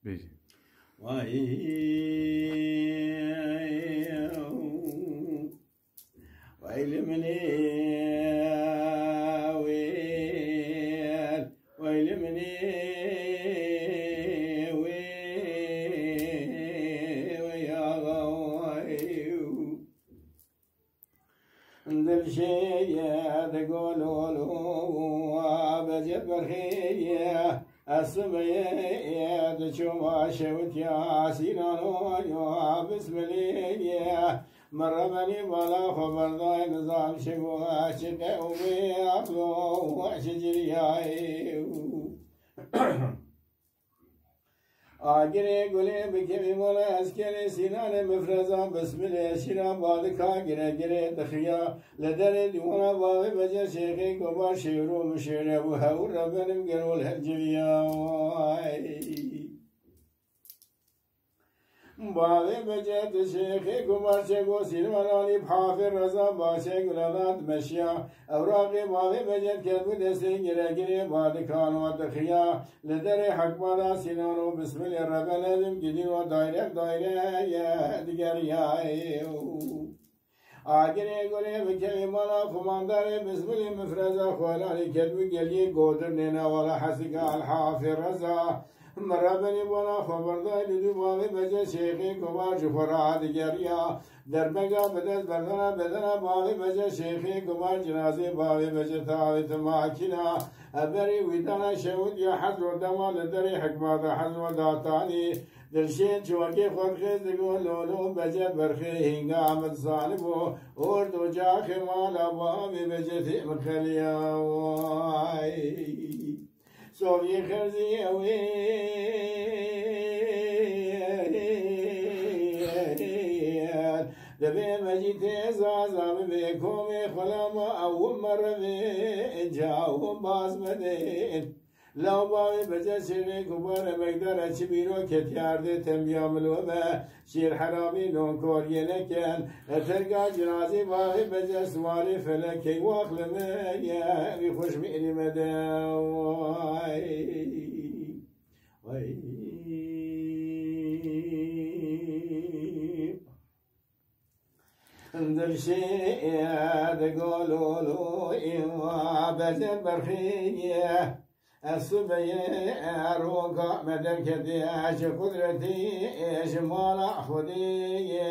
بگی ويل مني ويل مني ويا غويو دل شيء تقولوا بجبر خيه السمية تشوما شوت يا سينانو يا بسم الله مرة بني بلا خبر ضاي نظام شبوها شقة ومي أخلو وشجري آگره گله بکمی مولا اسکره سینان مفرزان بسم الله شیران بالکا گره گره دخیا لدر دیوانا باوی بجا شیخی کبار شیرو مشیره و هور ربنم گرول هجویا باوی بجا شیخی کبار شیگو سیرمانانی بحافر رضا باشه گلالات مشیا اوراقی باوی بجا کدو دستی گره گره بالکان و دخیا لدر حکمانا سینانو بسم الله ربنا لازم گدی و دایره دیگر آگره گله بکمی مالا کماندار بسم الله مفرزا خوالانی کدو گلی گودر نینا والا حسکا الحافر رضا مرابنی بانا خبردار لدو باوی بجا شیخی کبار جفرا دیگریا در بگا بدز بدنا باوی بجا شیخی کبار جنازی باوی بجا تاویت ماکینا ابری ویدانا شود یا حضر دما لدری حکمات حضر داتانی درشین چوکی خودخیز دگو لولو بجا برخی هنگا آمد صالبو اور دو جاخ مالا باوی بجا تیم خلیاوائی صوفي خرزي أوي دبي مجيت زازا بكم خلام أول مرة جاهم باز مدين لو باوي بجا شيري كبار مقدار أشبيرو كتيار دي تنبيام الوبا شير حرامي نون كوري لكن ترقى جنازي باوي بجا سوالي فلكي واخل ميا بخوش مئني مداوي در شيء تقولوا إيوا بجا برخيه السبيع روكا مدركتي اش قدرتي اش مالا خدي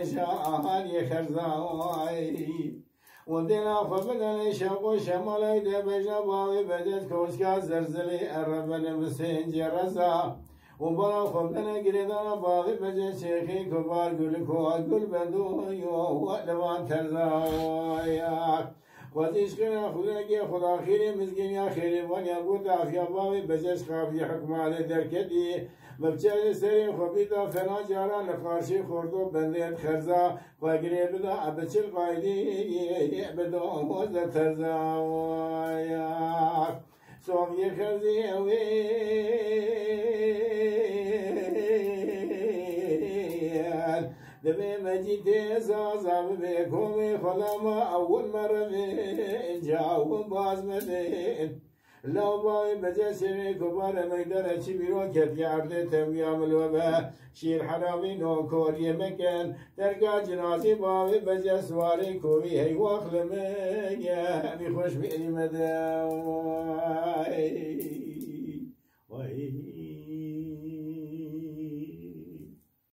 اش اهالي خرزاوي ودينا فبدنا شاقو شمالي دبجا باوي بدت كوسكا زرزلي الربنا مسنج رزا وبنا فبدنا قريدنا باوي بجا شيخي كبار قلكو قل بدو يو ولوان ترزاوي خودش کنه خدا که خدا خیلی مزگین یا خیلی وانی بود افیا باوی بجش خابی حکمال درکدی مبچه سری خوبی دا فنا جارا نقاشی خوردو بندیت خرزا و گریه بدا ابچل قایدی بدا آموز ترزا صوفی خرزی اوی دبي مجيت زازا بكم خلام أول مرة جاهم باز مدين لو باوي بجا سيري كبار مقدار شبيرو كتيار دي تنبيام الوبا شير حرامي نو كوري مكان ترقى جنازي باوي بجا سواري كوري هي واخل ميا بخوش بئني مداوي